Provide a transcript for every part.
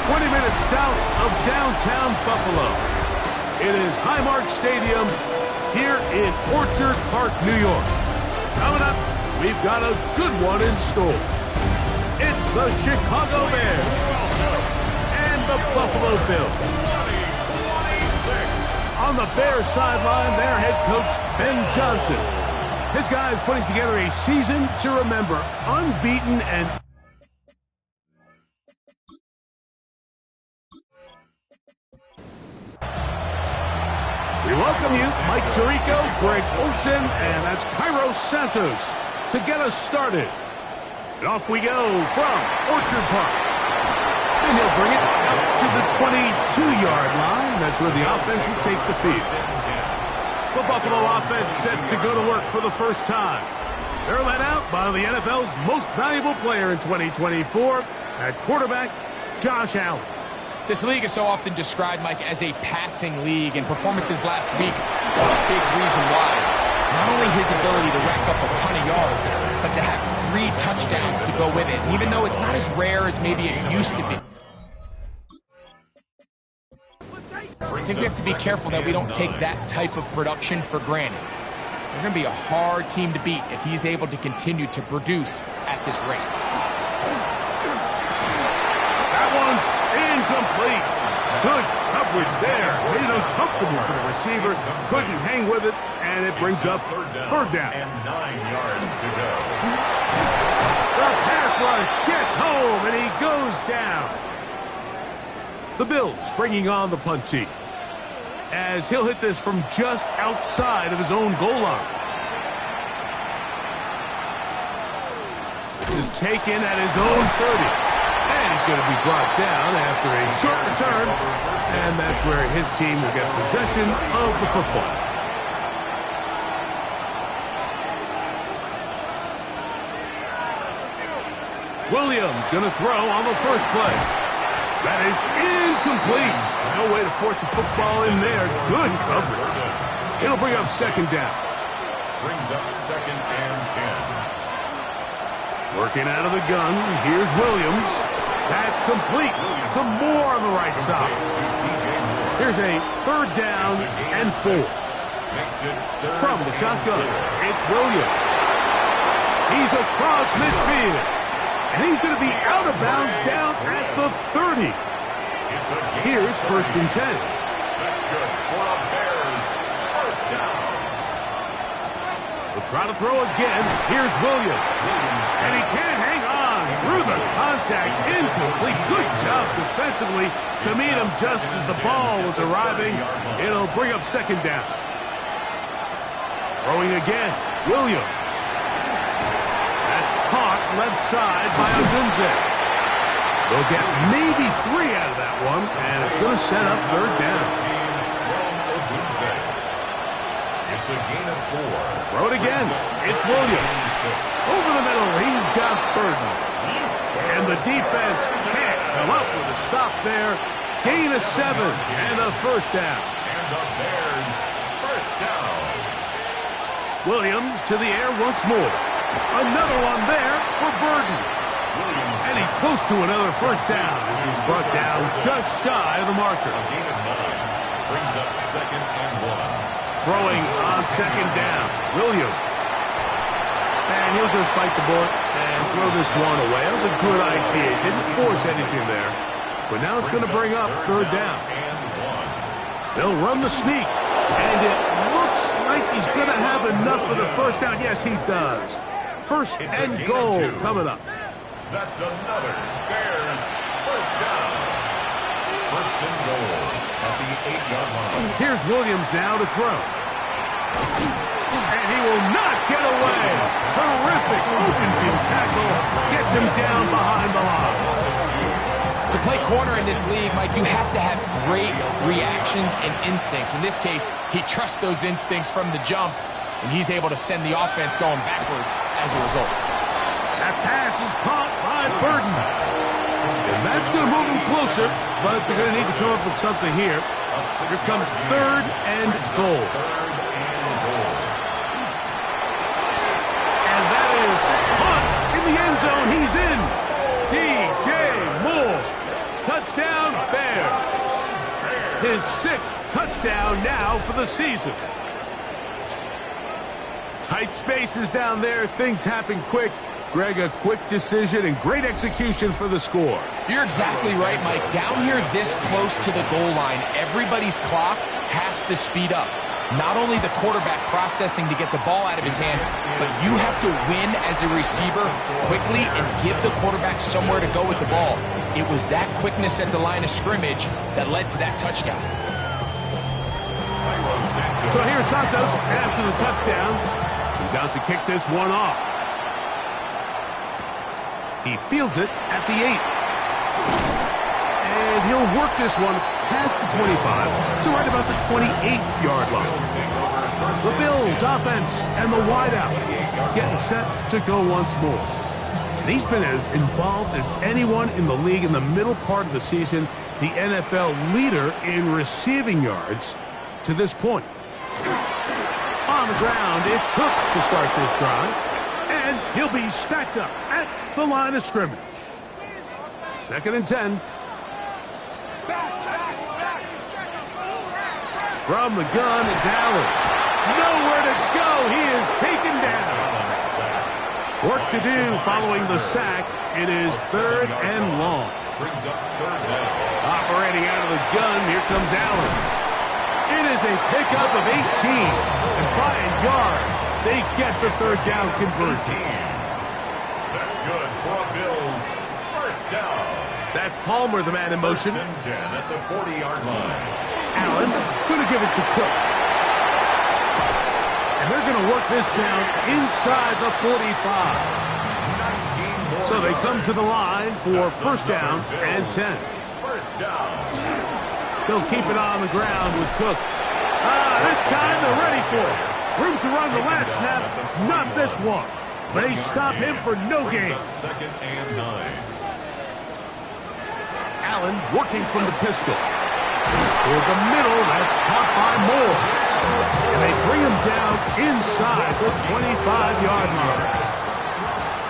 20 minutes south of downtown Buffalo. It is Highmark Stadium here in Orchard Park, New York. Coming up, we've got a good one in store. It's the Chicago Bears and the Buffalo Bills. On the Bears sideline, their head coach, Ben Johnson. His guys putting together a season to remember, unbeaten and... We welcome you, Mike Tirico, Greg Olson, and that's Cairo Santos to get us started. And off we go from Orchard Park. And he'll bring it out to the 22-yard line. That's where the offense will take the field. The Buffalo offense set to go to work for the first time. They're led out by the NFL's most valuable player in 2024, at quarterback, Josh Allen. This league is so often described, Mike, as a passing league, and performances last week are a big reason why. Not only his ability to rack up a ton of yards, but to have 3 touchdowns to go with it. And even though it's not as rare as maybe it used to be, I think we have to be careful that we don't take that type of production for granted. They're going to be a hard team to beat if he's able to continue to produce at this rate. That one's incomplete. Good coverage there. Made it uncomfortable for the receiver. Couldn't hang with it, and it brings up third down. And 9 yards to go. The pass rush gets home, and he goes down. The Bills bringing on the punt team, as he'll hit this from just outside of his own goal line. This is taken at his own 30. And he's going to be brought down after a short return. And that's where his team will get possession of the football. Williams going to throw on the first play. That is incomplete. No way to force the football in there. Good coverage. It'll bring up second down. Brings up 2nd and 10. Working out of the gun. Here's Williams. That's complete to Moore on the right side. Here's a third down and 4. From the shotgun, it's Williams. He's across midfield. And he's going to be out of bounds down at the 30. Here's 1st and 10. That's good for a Bears first down. We'll try to throw again. Here's Williams. And he can't hang on through the contact. Incomplete. Good job defensively to meet him just as the ball was arriving. It'll bring up second down. Throwing again. Williams. That's caught left side by Odunze. They'll get maybe 3 out of that one, and it's going to set up third down. It's a gain of 4. Throw it again. It's Williams. Over the middle, he's got Burden. And the defense can't come up with a stop there. Gain of 7 and a first down. And the Bears first down. Williams to the air once more. Another one there for Burden. And he's close to another first down as he's brought down just shy of the marker. A gain of 9 brings up 2nd and 1. Throwing on second down, Williams. And he'll just bite the bullet and throw this one away. That was a good idea. Didn't force anything there. But now it's going to bring up third down. They'll run the sneak. And it looks like he's going to have enough for the first down. Yes, he does. First and goal coming up. That's another Bears first down. First and goal at the 8-yard line. Here's Williams now to throw. And he will not get away. Terrific open field tackle. Gets him down behind the line. To play corner in this league, Mike, you have to have great reactions and instincts. In this case, he trusts those instincts from the jump, and he's able to send the offense going backwards as a result. That pass is caught by Burden. And that's going to move him closer, but they're going to need to come up with something here. Here comes third and goal. And that is caught in the end zone. He's in. DJ Moore. Touchdown. his 6th touchdown now for the season. Tight spaces down there. Things happen quick. Greg, a quick decision and great execution for the score. You're exactly right, Mike. Down here this close to the goal line, everybody's clock has to speed up. Not only the quarterback processing to get the ball out of his hand, but you have to win as a receiver quickly and give the quarterback somewhere to go with the ball. It was that quickness at the line of scrimmage that led to that touchdown. So here's Santos after the touchdown. He's out to kick this one off. He fields it at the 8. And he'll work this one past the 25 to right about the 28-yard line. The Bills offense and the wideout getting set to go once more. And he's been as involved as anyone in the league in the middle part of the season, the NFL leader in receiving yards to this point. On the ground, it's Cook to start this drive. And he'll be stacked up at the line of scrimmage. 2nd and 10. From the gun, it's Allen. Nowhere to go. He is taken down. Work to do following the sack. It is 3rd and long. Operating out of the gun, here comes Allen. It is a pickup of 18. And by a yard, they get the 3rd down conversion. That's good for Bills. 1st down. That's Palmer, the man in motion. 1st and 10 at the 40-yard line. Allen going to give it to Cook. And they're going to work this down inside the 45. So they come to the line for 1st down and 10. 1st down. They'll keep it on the ground with Cook. This time they're ready for it. Room to run the last snap, not this one. They stop him for no gain. 2nd and 9. Allen working from the pistol. Toward the middle, that's caught by Moore. And they bring him down inside the 25-yard line.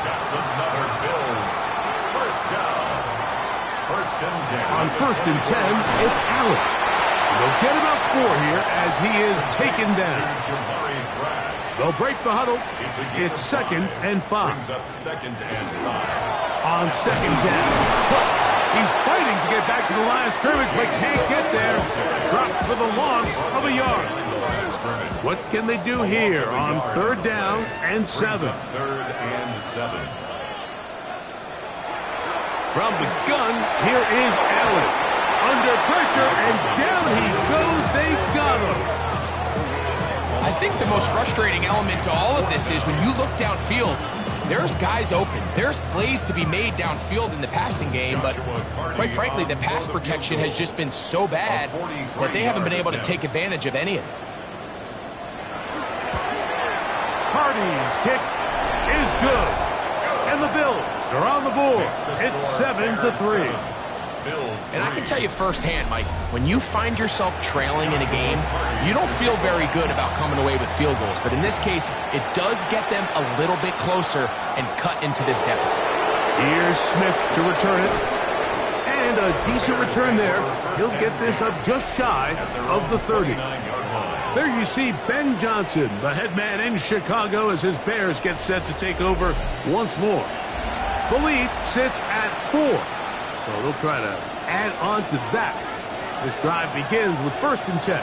That's another Bills. 1st down. 1st and 10. On 1st and 10, it's Allen. And they'll get about 4 here as he is taken down. They'll break the huddle. It's 2nd and 5. Brings up 2nd and 5. On 2nd down. He's fighting to get back to the line of scrimmage, but can't get there. Dropped for the loss of a yard. What can they do here on 3rd down and 7? 3rd and 7. From the gun, here is Allen. Under pressure, and down he goes. They got him. I think the most frustrating element to all of this is when you look downfield, there's guys open. There's plays to be made downfield in the passing game, but quite frankly, the pass protection has just been so bad that they haven't been able to take advantage of any of it. Hardy's kick is good. And the Bills are on the board. It's 7-3. And I can tell you firsthand, Mike, when you find yourself trailing in a game, you don't feel very good about coming away with field goals. But in this case, it does get them a little bit closer and cut into this deficit. Here's Smith to return it. And a decent return there. He'll get this up just shy of the 30. There you see Ben Johnson, the head man in Chicago, as his Bears get set to take over once more. The lead sits at 4. So they'll try to add on to that. This drive begins with 1st and 10.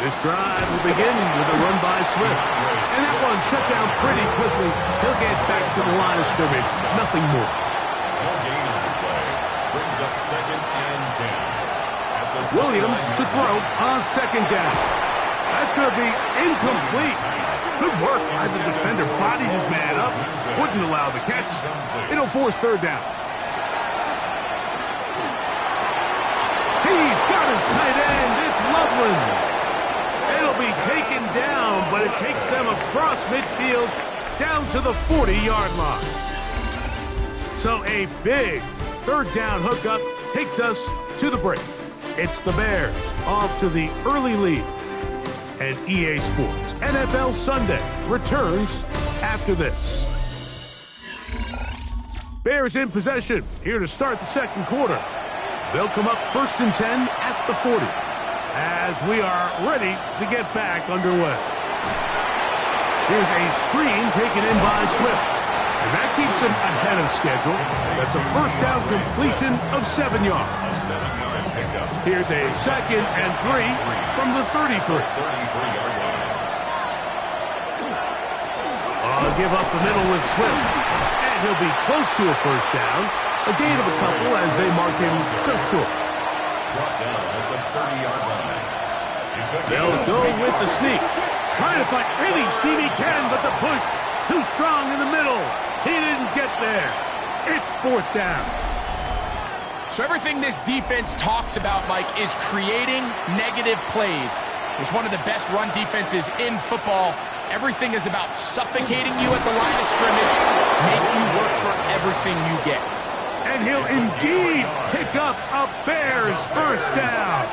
This drive will begin with a run by Swift. And that one shut down pretty quickly. He'll get back to the line of scrimmage. Nothing more. No gain on the play. Brings up 2nd and 10. Williams to throw on 2nd down. That's going to be incomplete. Good work by the defender. Bodied his man up. Wouldn't allow the catch. It'll force 3rd down. He's got his tight end. It's Loveland. It'll be taken down, but it takes them across midfield down to the 40-yard line. So a big 3rd down hookup takes us to the break. It's the Bears off to the early lead. And EA Sports NFL Sunday returns after this. Bears in possession here to start the second quarter. They'll come up 1st and 10 at the 40 as we are ready to get back underway. Here's a screen taken in by Swift. And that keeps him ahead of schedule. That's a first down completion of 7 yards. Here's a 2nd and 3 from the 33. Give up the middle with Swift. And he'll be close to a first down. A gain of a couple as they mark him just short. Brought down at the 30-yard line. They'll go with the sneak. Trying to find any seam he can, but the push too strong in the middle. He didn't get there. It's 4th down. So everything this defense talks about, Mike, is creating negative plays. It's one of the best run defenses in football. Everything is about suffocating you at the line of scrimmage, making you work for everything you get. And he'll indeed pick up a Bears first down.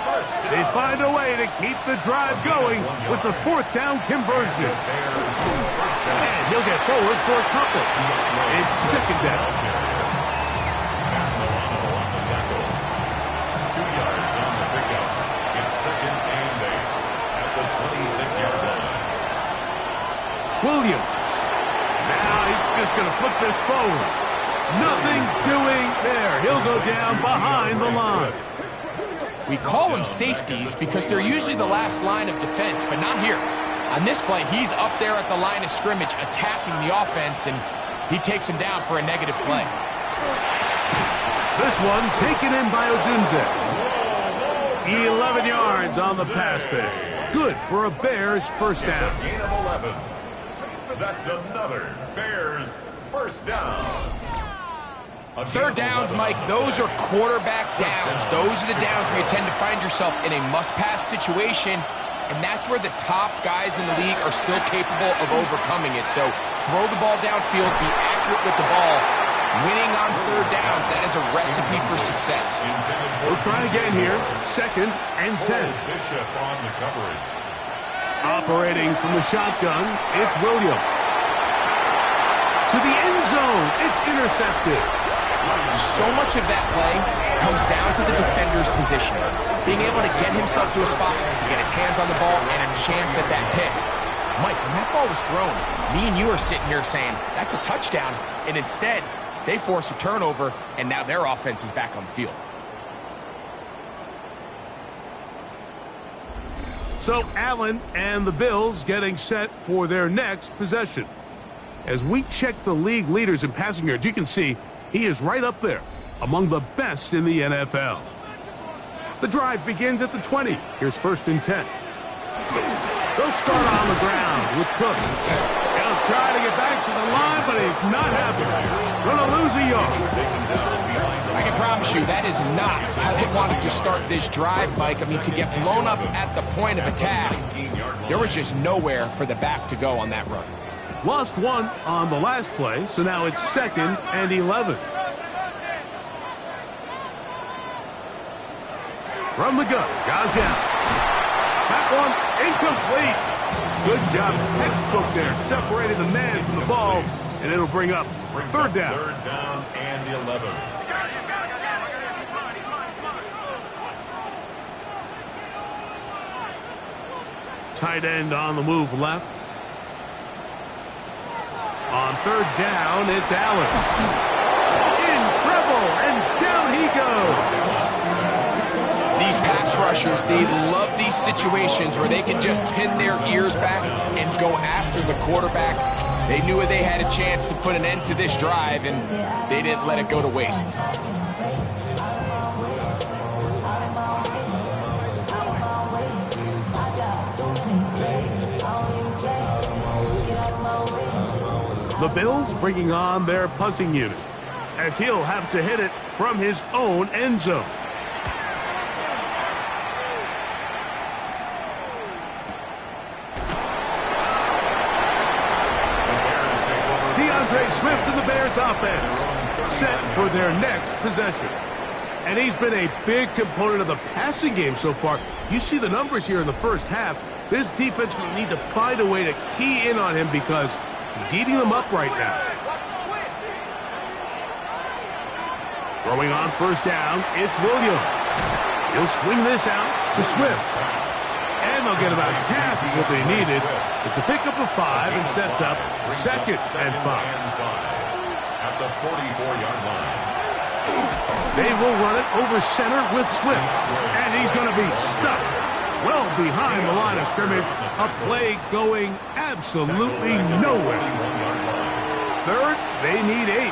They find a way to keep the drive going with the 4th down conversion. And he'll get forward for a couple. It's 2nd down. 2 yards on the pickup. It's 2nd and 8 at the 26-yard line. Williams. Now he's just going to flip this forward. Nothing doing there. He'll go down behind the line. We call them safeties because they're usually the last line of defense, but not here. On this play, he's up there at the line of scrimmage attacking the offense, and he takes him down for a negative play. This one taken in by Odunze. 11 yards on the pass there. Good for a Bears first down. It's a gain of 11. That's another Bears first down. 3rd downs, Mike, those are quarterback downs. Those are the downs where you tend to find yourself in a must-pass situation, and that's where the top guys in the league are still capable of overcoming it. So throw the ball downfield, be accurate with the ball. Winning on 3rd downs, that is a recipe for success. We'll try again here. 2nd and 10. Bishop on the coverage. Operating from the shotgun, it's Williams. To the end zone, it's intercepted. So much of that play comes down to the defender's position. Being able to get himself to a spot, to get his hands on the ball, and a chance at that pick. Mike, when that ball was thrown, me and you are sitting here saying, that's a touchdown. And instead, they force a turnover, and now their offense is back on the field. So Allen and the Bills getting set for their next possession. As we check the league leaders in passing yards, you can see he is right up there among the best in the NFL. The drive begins at the 20. Here's 1st and 10. They'll start on the ground with Cook. He'll try to get back to the line, but he's not happy. Going to lose a yard. I can promise you that is not how they wanted to start this drive, Mike. I mean, to get blown up at the point of attack, there was just nowhere for the back to go on that run. Lost one on the last play, so now it's 2nd and 11. From the gun, Gazelle. That one incomplete. Good job, textbook there, separating the man from the ball, and it'll bring up 3rd down. 3rd down and 11. Tight end on the move left. On 3rd down, it's Allen. In trouble, and down he goes. These pass rushers, they love these situations where they can just pin their ears back and go after the quarterback. They knew they had a chance to put an end to this drive, and they didn't let it go to waste. The Bills bringing on their punting unit, as he'll have to hit it from his own end zone. Swift in the Bears offense, set for their next possession. And he's been a big component of the passing game so far. You see the numbers here in the first half. This defense will need to find a way to key in on him because he's eating them up right now. Throwing on first down, it's Williams. He'll swing this out to Swift. And they'll get about half of what they needed. It's a pickup of 5 and sets up second and 5. At the 44-yard line. They will run it over center with Swift. And he's going to be stuck well behind the line of scrimmage. A play going absolutely nowhere. Third, they need 8.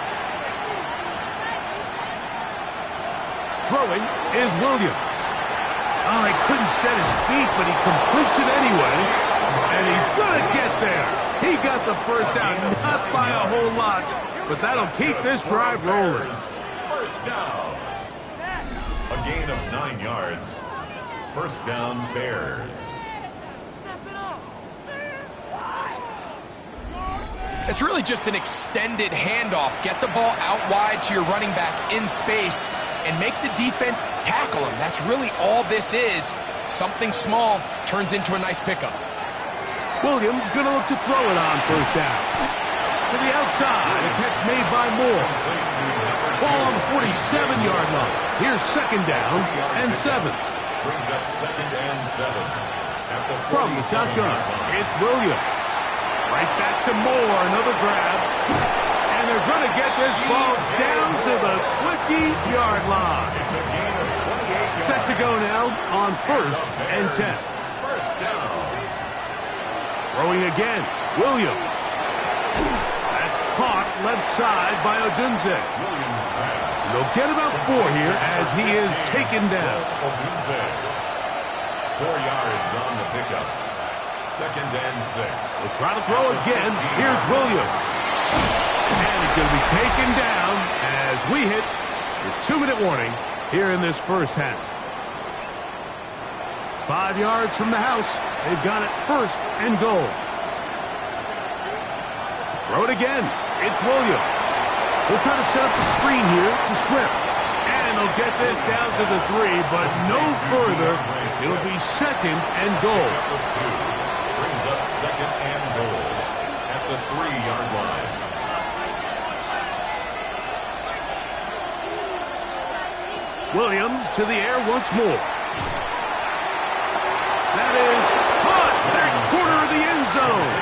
Throwing is Williams. Oh, he couldn't set his feet, but he completes it anyway. And he's going to get there. He got the first down, not by a whole lot, but that'll keep this drive rolling. First down. A gain of 9 yards. First down, Bears. It's really just an extended handoff. Get the ball out wide to your running back in space and make the defense tackle him. That's really all this is. Something small turns into a nice pickup. Williams going to look to throw it on first down. To the outside, a catch made by Moore. Ball on the 47-yard line. Here's second down and 7. Brings up second and 7. From the shotgun, it's Williams. Right back to Moore, another grab. And they're going to get this ball down to the 20-yard line. It's a gain of 28 yards. Set to go now on first and 10. First down. Throwing again, Williams. That's caught left side by Odunze. Williams pass. They'll get about 4 here as he is taken down. 4 yards on the pickup. Second and 6. They'll try to throw again. Here's Williams. And he's going to be taken down as we hit the 2-minute warning here in this first half. 5 yards from the house. They've got it first and goal. Throw it again. It's Williams. They'll try to set up the screen here to Swift. And they'll get this down to the 3, but no further. It'll be second and goal. Brings up second and goal at the 3-yard line. Williams to the air once more. That is caught back corner of the end zone.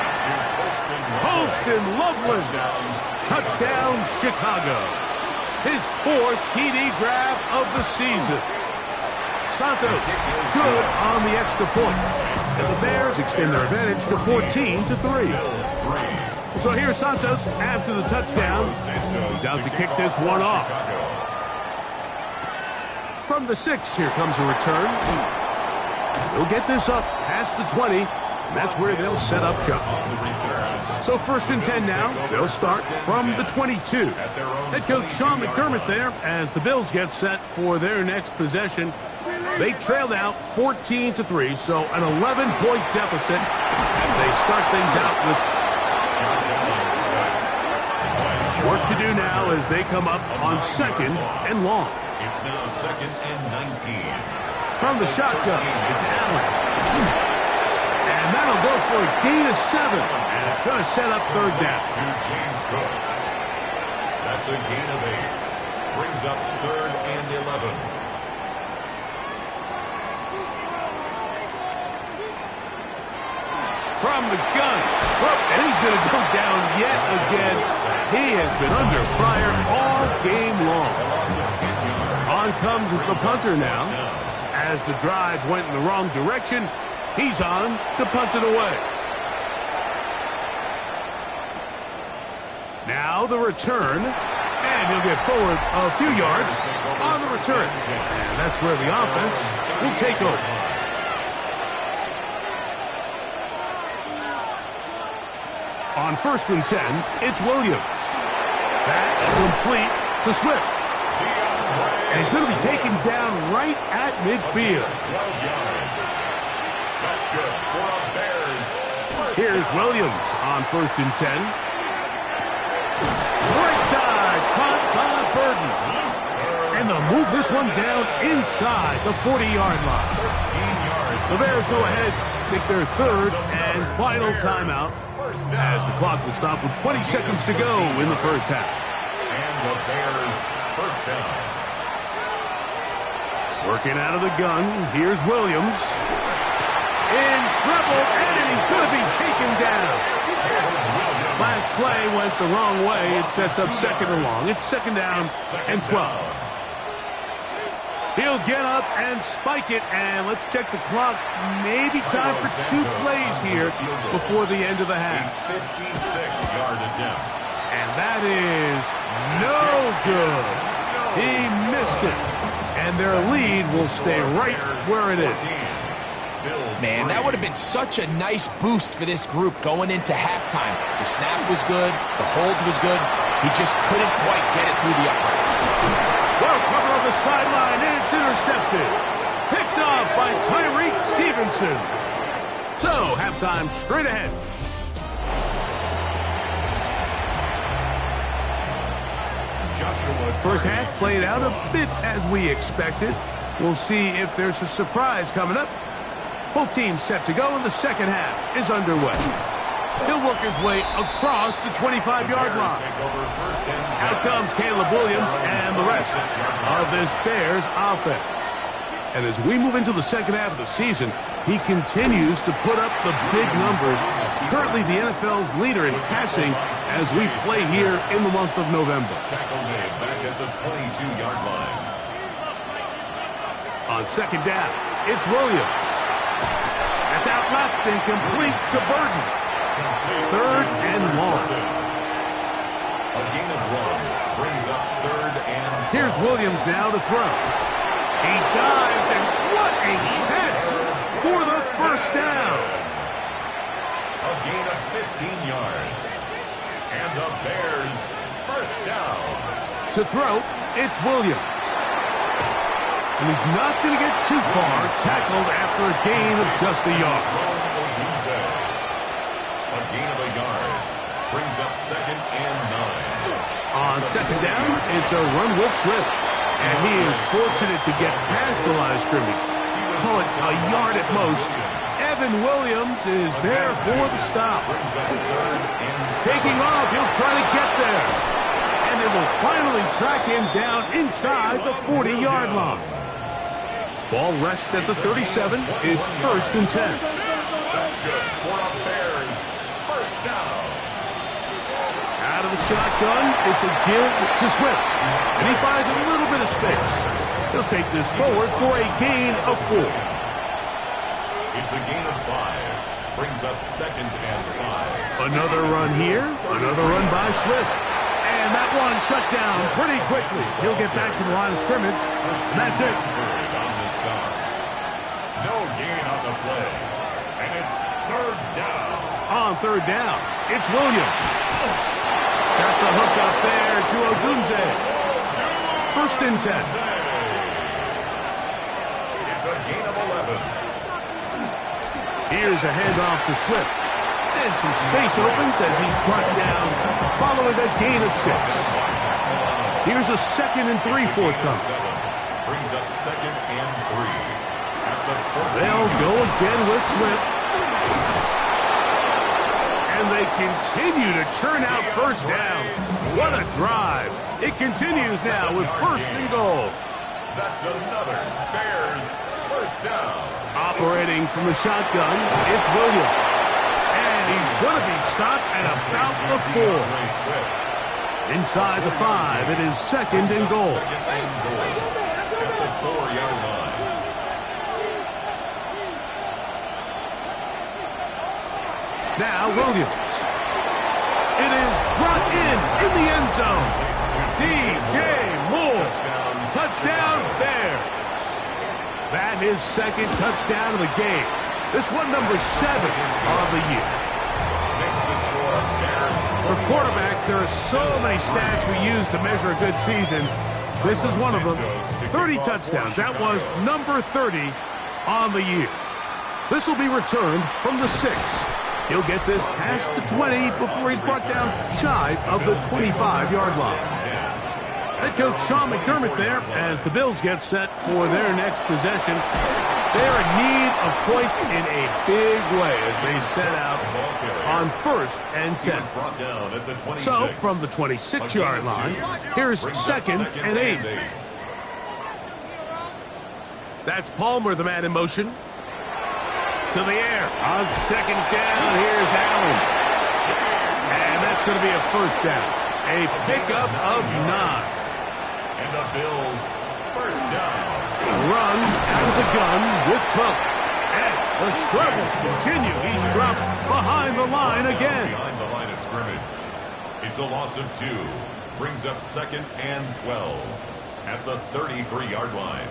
Holston Loveland. Touchdown, Chicago. His 4th TD grab of the season. Santos good on the extra point. And the Bears extend their advantage to 14-3. So here's Santos after the touchdown. He's out to kick this one off. From the 6, here comes a return. They'll get this up past the 20, and that's where they'll set up shop. So first and 10 now. They'll start from the 22. Head coach Sean McDermott there as the Bills get set for their next possession. They trailed out 14-3, so an 11-point deficit as they start things out with work to do now as they come up on second and long. It's now second and 19. From the shotgun, it's Allen. And that'll go for a gain of 7. And it's going to set up third down. To James Cook. That's a gain of 8. Brings up third and 11. From the gun. And he's going to go down yet again. He has been under fire all game long. On comes the punter now. As the drive went in the wrong direction, he's on to punt it away. Now the return. And he'll get forward a few yards on the return. And that's where the offense will take over. On first and 10, it's Williams. That's complete to Swift. And he's going to be taken down right at midfield. 12 yards. That's good for a Bears. Here's Williams on first and 10. Right side, caught by Burden. And they'll move this one down inside the 40-yard line. 13 yards. The Bears go ahead, take their third and final timeout as the clock will stop with 20 seconds to go in the first half. And the Bears first down. Working out of the gun. Here's Williams. In trouble, and he's going to be taken down. Last play went the wrong way. It sets up second and long. It's second down and 12. He'll get up and spike it, and let's check the clock. Maybe time for 2 plays here before the end of the half. 56-yard attempt. And that is no good. He missed it. And their lead will stay right where it is. Man, that would have been such a nice boost for this group going into halftime. The snap was good. The hold was good. He just couldn't quite get it through the uprights. Well, cover on the sideline, and it's intercepted. Picked off by Tyreek Stevenson. So, halftime straight ahead. First half played out a bit as we expected. We'll see if there's a surprise coming up. Both teams set to go, and the second half is underway. He'll work his way across the 25-yard line. Out comes Caleb Williams and the rest of this Bears offense. And as we move into the second half of the season, he continues to put up the big numbers. Currently the NFL's leader in passing as we play here in the month of November. Tackle made back at the 22-yard line. On second down, it's Williams. That's out left and complete to Burton. Third and long. A gain of 1 brings up third and 12. Here's Williams now to throw. He dives, and what a catch for the first down. A gain of 15 yards. And the Bears first down. To throw, it's Williams. And he's not going to get too far, tackled after a gain of just a yard. A gain of a yard brings up second and 9. On second down, it's a run with Swift. And he is fortunate to get past the line of scrimmage. Call it a yard at most. Evan Williams is there for the stop. Taking off, he'll try to get there. And they will finally track him down inside the 40-yard line. Ball rests at the 37. It's first and 10. That's good for a Bears first down. Out of the shotgun, it's a give to Swift. And he finds a little bit of space. He'll take this forward for a gain of 4. It's a gain of 5. Brings up second and 5. Another run here. Another run by Swift. And that one shut down pretty quickly. He'll get back to the line of scrimmage. And that's it. No gain on the play. And it's third down. On third down, it's Williams. Got the hook up there to Ogunze. First and 10. It's a gain of 11. Here's a handoff to Swift. And some space opens as he's brought down following a gain of 6. Here's a second and 3 forthcoming. Brings up second and 3. They'll go again with Swift. And they continue to churn out first downs. What a drive. It continues now with first and goal. That's another Bears first down. Operating from the shotgun, it's Williams. And he's going to be stopped at about the 4. Inside the 5, it is second and goal. At the 4-yard line. Now Williams. It is brought in the end zone. DJ Moore. Touchdown Bears. That is second touchdown of the game. This one number 7 of the year. For quarterbacks, there are so many stats we use to measure a good season. This is one of them. 30 touchdowns. That was number 30 on the year. This will be returned from the 6. He'll get this past the 20 before he's brought down shy of the 25-yard line. Head coach Sean McDermott there as the Bills get set for their next possession. They're in need of points in a big way as they set out on first and 10. So from the 26-yard line, here's second and 8. That's Palmer, the man in motion. To the air. On second down, here's Allen. And that's going to be a first down. A pickup of 9. And the Bills first down. Run out of the gun with Cook. And the struggles continue. He's dropped behind the line again. Behind the line of scrimmage. It's a loss of 2. Brings up 2nd and 12 at the 33-yard line.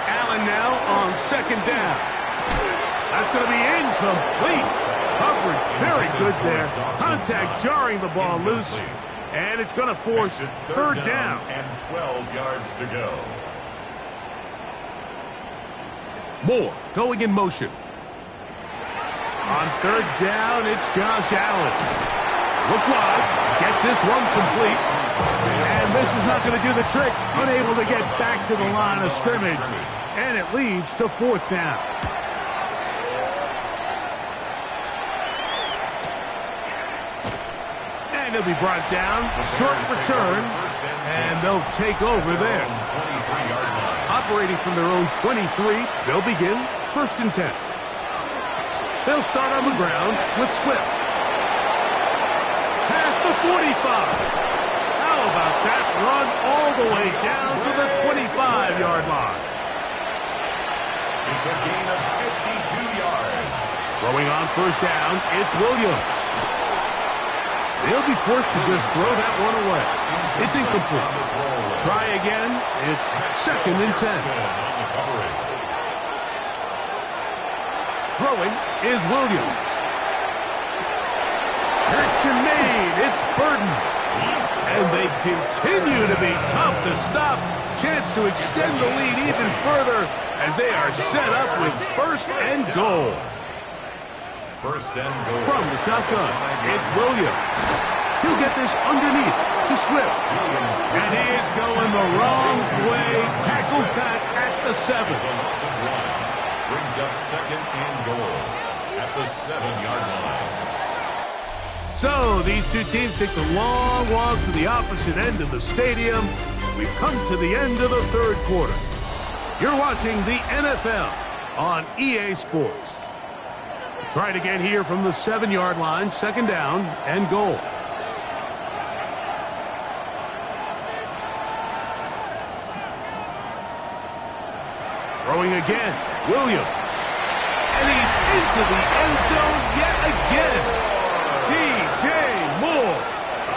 Allen now on second down. That's going to be incomplete. Coverage very good there. Contact jarring the ball loose. And it's going to force third down. And 12 yards to go. Moore going in motion. On third down, it's Josh Allen. Look wide. Get this one complete. And this is not going to do the trick. Unable to get back to the line of scrimmage. And it leads to fourth down. And he'll be brought down. Short return. And they'll take over there. Operating from their own 23, they'll begin first and 10. They'll start on the ground with Swift. Past the 45. How about that run all the way down to the 25-yard line? It's a gain of 52 yards. Throwing on first down, it's Williams. They'll be forced to just throw that one away. It's incomplete. Try again. It's second and 10. Throwing is Williams. Correction made. It's Burton. And they continue to be tough to stop. Chance to extend the lead even further as they are set up with first and goal. First and goal. From the shotgun, it's Williams. He'll get this underneath to Swift. And he is going the wrong way. Tackled back at the 7. Brings up second and goal at the 7-yard line. So these two teams take the long walk to the opposite end of the stadium. We've come to the end of the third quarter. You're watching the NFL on EA Sports. Try it again here from the 7-yard line, second down and goal. Throwing again, Williams. And he's into the end zone yet again. DJ Moore.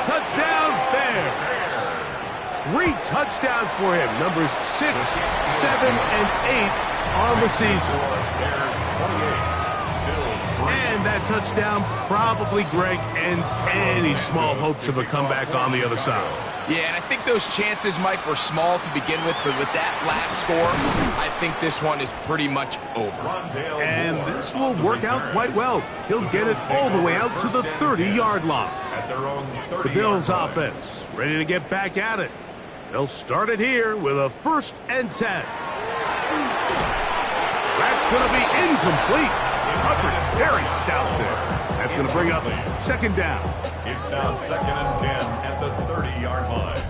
Touchdown Bears. 3 touchdowns for him. Numbers 6, 7, and 8 on the season. And that touchdown probably, Greg, ends any small hopes of a comeback on the other side. Yeah, and I think those chances, Mike, were small to begin with, but with that last score, I think this one is pretty much over. And this will work out quite well. He'll get it all the way out to the 30-yard line. The Bills offense ready to get back at it. They'll start it here with a first and 10. That's going to be incomplete. Coverage very stout there. That's going to bring up second down. It's now second and 10 at the 30-yard line.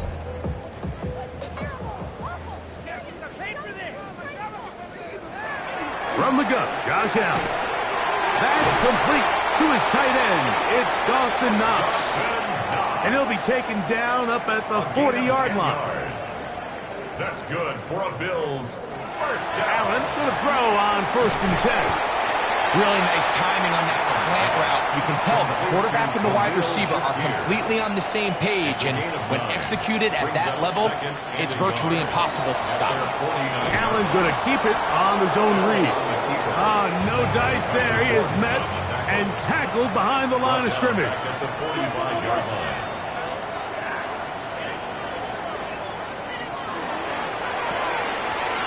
From the gun, Josh Allen. That's complete to his tight end. It's Dawson Knox. And he'll be taken down up at the 40-yard line. That's good for a Bills first down. Allen going to throw on first and 10. Really nice timing on that slant route. You can tell the quarterback and the wide receiver are completely on the same page, and when executed at that level, it's virtually impossible to stop. Allen going to keep it on the zone read. No dice there. He is met and tackled behind the line of scrimmage. At the 45-yard line.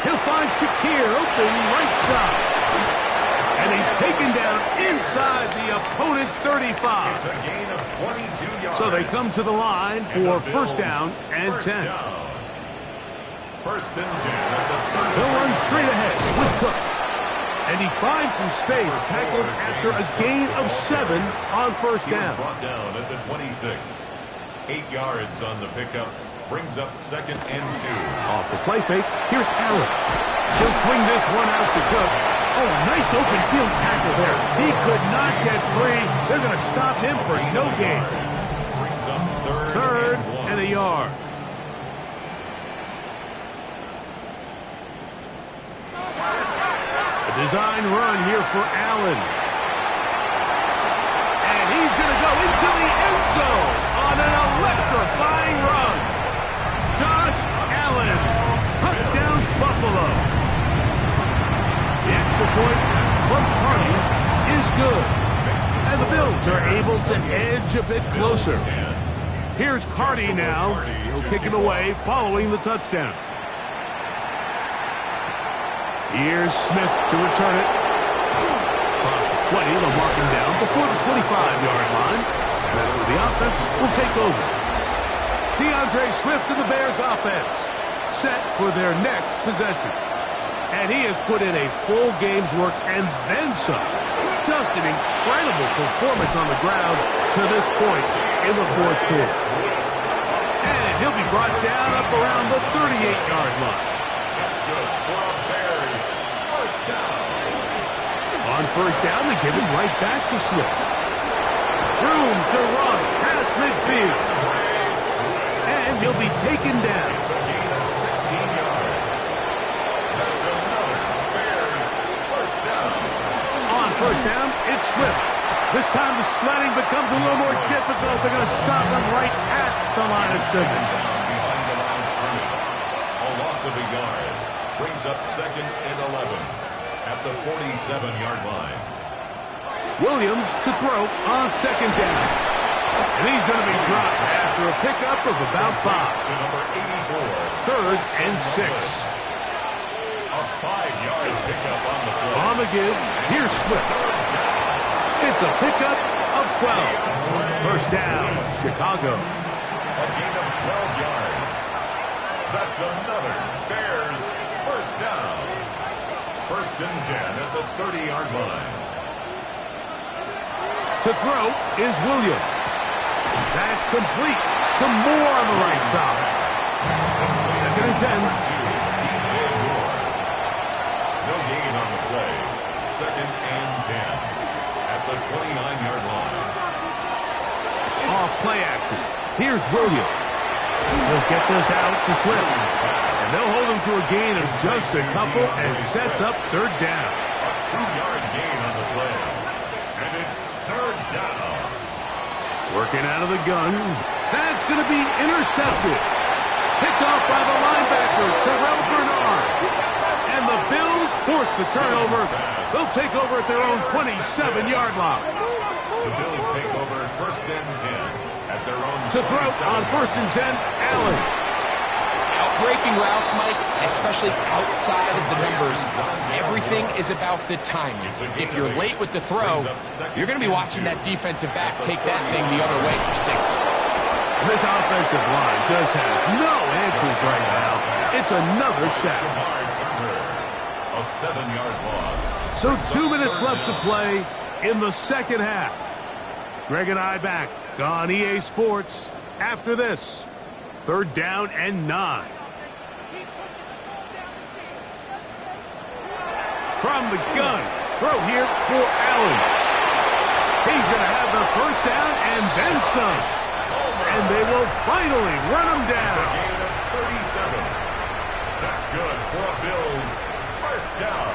He'll find Shakir open right side. And he's taken down inside the opponent's 35. It's a gain of 22 yards. So they come to the line for first down and 10. First and 10 at the 30. He'll run straight ahead with Cook. And he finds some space, tackled after a gain of 7 on first down. He was brought down at the 26. 8 yards on the pickup Brings up 2nd and 2. Off the play fake. Here's Allen. He'll swing this one out to Cook. Oh, nice open field tackle there. He could not get free. They're going to stop him for no gain. Brings up 3rd and a yard. A design run here for Allen. And he's going to go into the end zone on an electrifying run. Josh Allen, touchdown Buffalo. The extra point from Carney is good. And the Bills are able to edge a bit closer. Here's Carney now. He'll kick him away following the touchdown. Here's Smith to return it. Across the 20, they'll mark him down before the 25-yard line. That's where the offense will take over. DeAndre Swift and the Bears offense set for their next possession. And he has put in a full game's work and then some. Just an incredible performance on the ground to this point in the 4th quarter. And he'll be brought down up around the 38-yard line. That's good for a Bears first down. On first down, they give him right back to Swift. Room to run past midfield. And he'll be taken down. It's a gain of 16 yards. That's another Bears first down. On first down, it's Swift. This time the sledding becomes a little more difficult. They're going to stop him right at the line of scrimmage. Behind the line of scrimmage. A loss of a yard. Brings up 2nd and 11 at the 47-yard line. Williams to throw on 2nd down. And he's going to be dropped after a pickup of about 5. To number 84. 3rd and 6. A 5-yard pickup on the play. On the give, here's Swift. It's a pickup of 12. First down, Chicago. A gain of 12 yards. That's another Bears first down. 1st and 10 at the 30-yard line. To throw is Williams. That's complete to Moore on the right side. 2nd and 10. No gain on the play. 2nd and 10 at the 29-yard line. Off play action. Here's Williams. He'll get this out to Swift. And they'll hold him to a gain of just a couple and sets up 3rd down. A 2-yard gain on the play. And it's 3rd down. Working out of the gun. That's going to be intercepted. Picked off by the linebacker, Terrell Bernard. And the Bills force the turnover. They'll take over at their own 27-yard line. The Bills take over 1st and 10 at their own. To throw on 1st and 10, Allen. Breaking routes, Mike, especially outside of the numbers, everything is about the timing. If you're late with the throw, you're going to be watching that defensive back take that thing the other way for 6. This offensive line just has no answers right now. It's another sack. A 7-yard loss. So 2 minutes left to play in the 2nd half. Greg and I back on EA Sports after this. 3rd down and 9. From the gun, throw here for Allen. He's going to have the first down and then some. And they will finally run him down. It's a gain of 37. That's good for a Bills first down.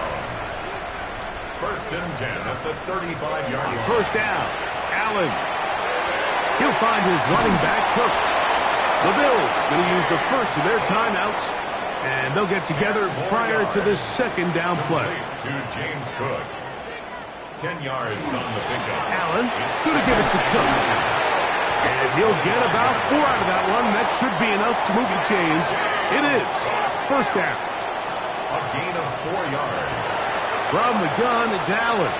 1st and 10 at the 35-yard line. First down, Allen. He'll find his running back, Cook. The Bills going to use the first of their timeouts, and they'll get together prior to this 2nd down play. To James Cook. 10 yards on the pickup. Allen going to give it to Cook. And he'll get about 4 out of that one. That should be enough to move the chains. It is. First down. A gain of 4 yards. From the gun, it's Allen.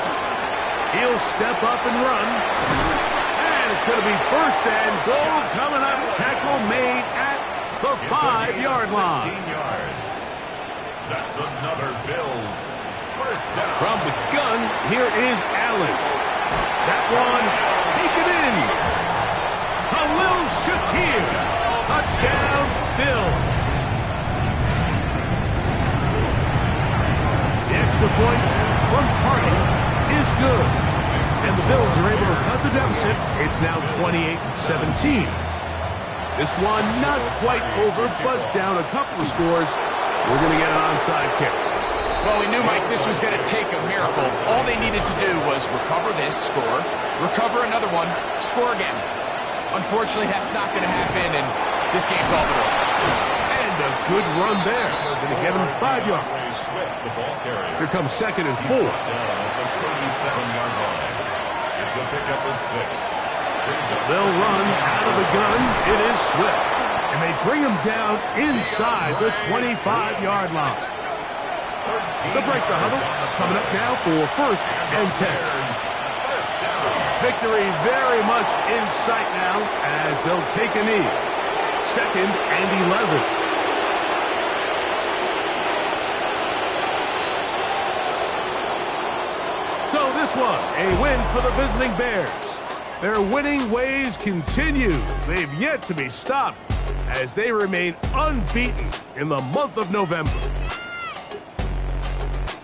He'll step up and run. And it's going to be 1st and goal coming up. Tackle made at the 5-yard line. 16 yards. That's another Bills first down. From the gun, here is Allen. That one taken in. Khalil Shakir. Touchdown, Bills. The extra point from Party is good. And the Bills are able to cut the deficit. It's now 28-17. This one not quite over, but down a couple of scores. We're going to get an onside kick. Well, we knew, Mike, this was going to take a miracle. All they needed to do was recover this, score, recover another one, score again. Unfortunately, that's not going to happen, and this game's all but over. And a good run there. They're going to get him 5 yards. Here comes 2nd and 4. Down at the 37-yard line. It's a pickup of 6. They'll run out of the gun. It is Swift. And they bring him down inside the 25-yard line. They'll break the huddle. Coming up now for 1st and 10. Victory very much in sight now as they'll take a knee. 2nd and 11. So this one, a win for the visiting Bears. Their winning ways continue. They've yet to be stopped as they remain unbeaten in the month of November.